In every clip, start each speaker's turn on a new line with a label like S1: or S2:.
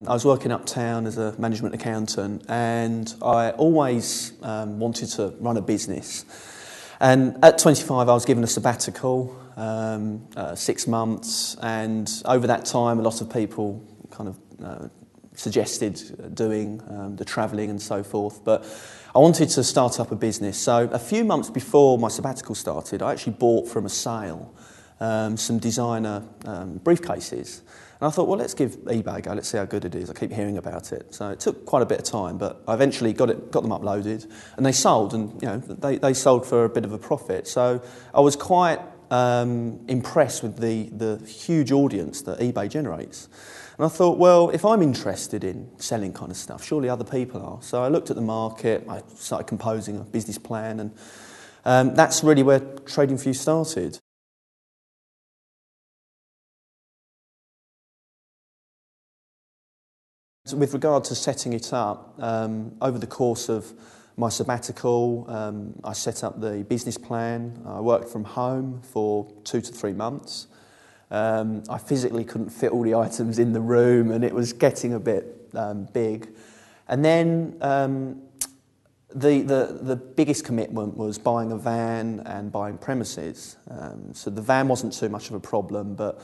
S1: I was working uptown as a management accountant, and I always wanted to run a business. And at 25 I was given a sabbatical, 6 months, and over that time a lot of people kind of suggested doing the travelling and so forth, but I wanted to start up a business. So a few months before my sabbatical started, I actually bought from a sale some designer briefcases. And I thought, well, let's give eBay a go, let's see how good it is. I keep hearing about it. So it took quite a bit of time, but I eventually got them uploaded, and they sold, and they sold for a bit of a profit. So I was quite impressed with the huge audience that eBay generates. And I thought, well, if I'm interested in selling kind of stuff, surely other people are. So I looked at the market, I started composing a business plan, and that's really where Trading for You started. With regard to setting it up, over the course of my sabbatical, I set up the business plan. I worked from home for 2 to 3 months. I physically couldn't fit all the items in the room, and it was getting a bit big. And then the biggest commitment was buying a van and buying premises. So the van wasn't too much of a problem, but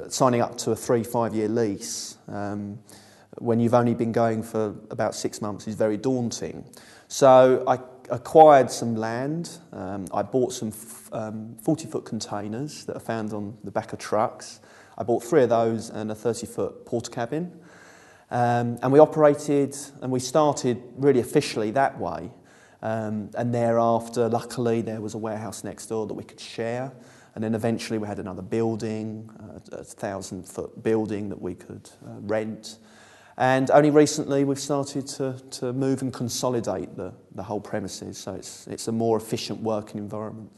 S1: signing up to a 3-5 year lease when you've only been going for about 6 months is very daunting. So I acquired some land. I bought some 40-foot containers that are found on the back of trucks. I bought 3 of those and a 30-foot porta cabin. And we operated, and we started really officially that way. And thereafter, luckily, there was a warehouse next door that we could share. And then eventually we had another building, a 1,000-foot building that we could rent. And only recently we've started to move and consolidate the whole premises, so it's a more efficient working environment.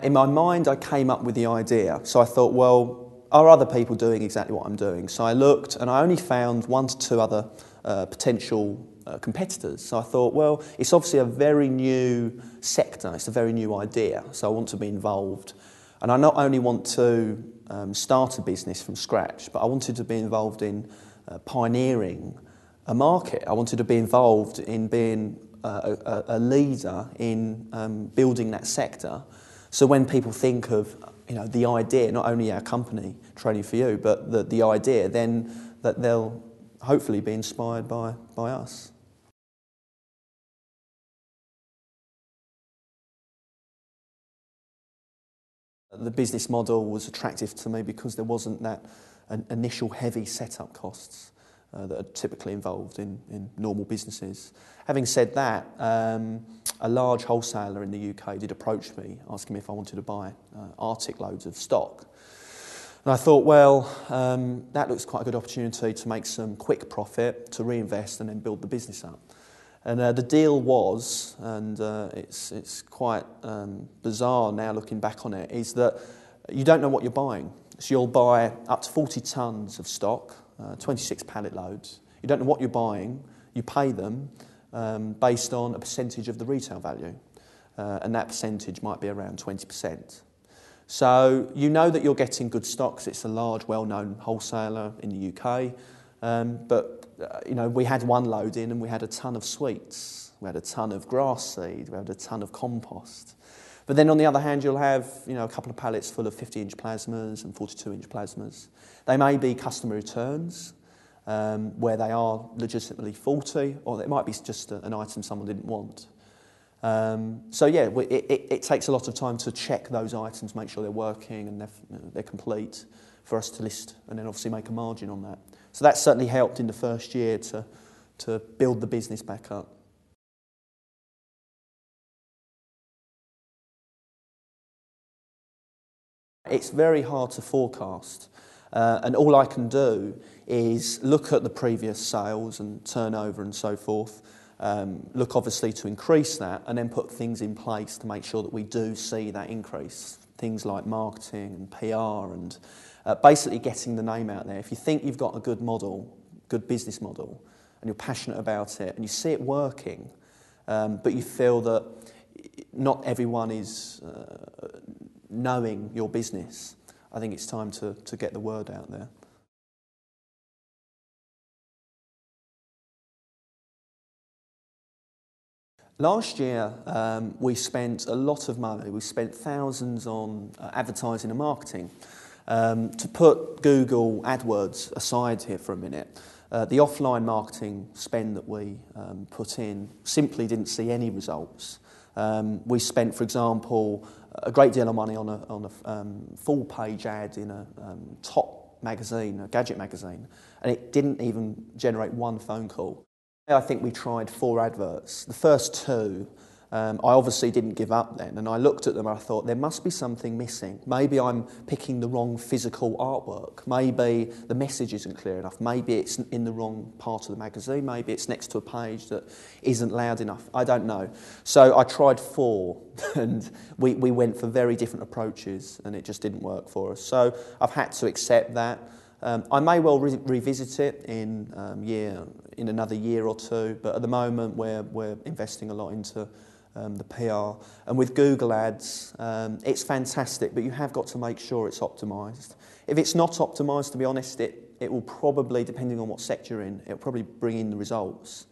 S1: In my mind I came up with the idea, so I thought, well, are other people doing exactly what I'm doing? So I looked, and I only found 1 to 2 other potential competitors. So I thought, well, it's obviously a very new sector, it's a very new idea, so I want to be involved. And I not only want to start a business from scratch, but I wanted to be involved in pioneering a market. I wanted to be involved in being a leader in building that sector. So when people think of the idea, not only our company, Trading for You, but the idea, then that they'll hopefully be inspired by us. The business model was attractive to me because there wasn't that initial heavy setup costs that are typically involved in normal businesses. Having said that, a large wholesaler in the UK did approach me asking me if I wanted to buy Arctic loads of stock. And I thought, well, that looks quite a good opportunity to make some quick profit, to reinvest and then build the business up. And the deal was, and it's quite bizarre now looking back on it, is that you don't know what you're buying. So you'll buy up to 40 tonnes of stock, 26 pallet loads. You don't know what you're buying. You pay them based on a percentage of the retail value. And that percentage might be around 20%. So you know that you're getting good stock because it's a large, well-known wholesaler in the UK. But we had 1 load in and we had a ton of sweets. We had a ton of grass seed. We had a ton of compost. But then on the other hand, you'll have a couple of pallets full of 50-inch plasmas and 42-inch plasmas. They may be customer returns where they are legitimately faulty, or it might be just an item someone didn't want. So yeah, it takes a lot of time to check those items, make sure they're working and they're complete for us to list, and then obviously make a margin on that. So that certainly helped in the first year to build the business back up. It's very hard to forecast, and all I can do is look at the previous sales and turnover and so forth, look obviously to increase that, and then put things in place to make sure that we do see that increase. Things like marketing and PR and basically getting the name out there. If you think you've got a good model, good business model, and you're passionate about it, and you see it working, but you feel that not everyone is knowing your business, I think it's time to get the word out there. Last year, we spent a lot of money. We spent thousands on advertising and marketing. To put Google AdWords aside here for a minute, the offline marketing spend that we put in simply didn't see any results. We spent, for example, a great deal of money on a full-page ad in a top magazine, a gadget magazine, and it didn't even generate one phone call. I think we tried 4 adverts. The first 2, I obviously didn't give up then, and I looked at them and I thought, there must be something missing. Maybe I'm picking the wrong physical artwork. Maybe the message isn't clear enough. Maybe it's in the wrong part of the magazine. Maybe it's next to a page that isn't loud enough. I don't know. So I tried 4, and we went for very different approaches, and it just didn't work for us. So I've had to accept that. I may well revisit it in another year or 2, but at the moment we're investing a lot into the PR. And with Google Ads, it's fantastic, but you have got to make sure it's optimised. If it's not optimised, to be honest, it will probably, depending on what sector you're in, it'll probably bring in the results.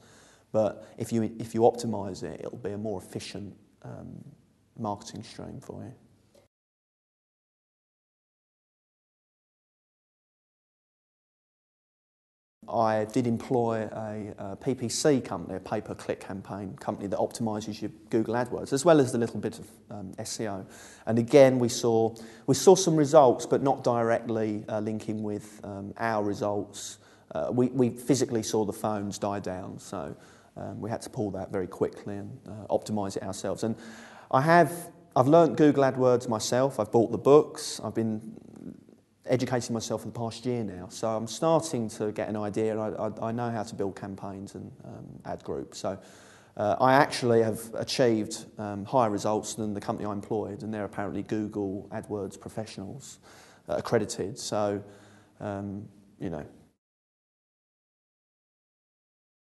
S1: But if you optimise it, it'll be a more efficient marketing stream for you. I did employ a PPC company, a pay-per-click campaign company that optimises your Google AdWords, as well as a little bit of SEO. And again, we saw some results, but not directly linking with our results. We physically saw the phones die down, so we had to pull that very quickly and optimise it ourselves. And I've learnt Google AdWords myself. I've bought the books. I've been educating myself for the past year now, so I'm starting to get an idea. I know how to build campaigns and ad groups. So I actually have achieved higher results than the company I employed, and they're apparently Google AdWords professionals accredited. So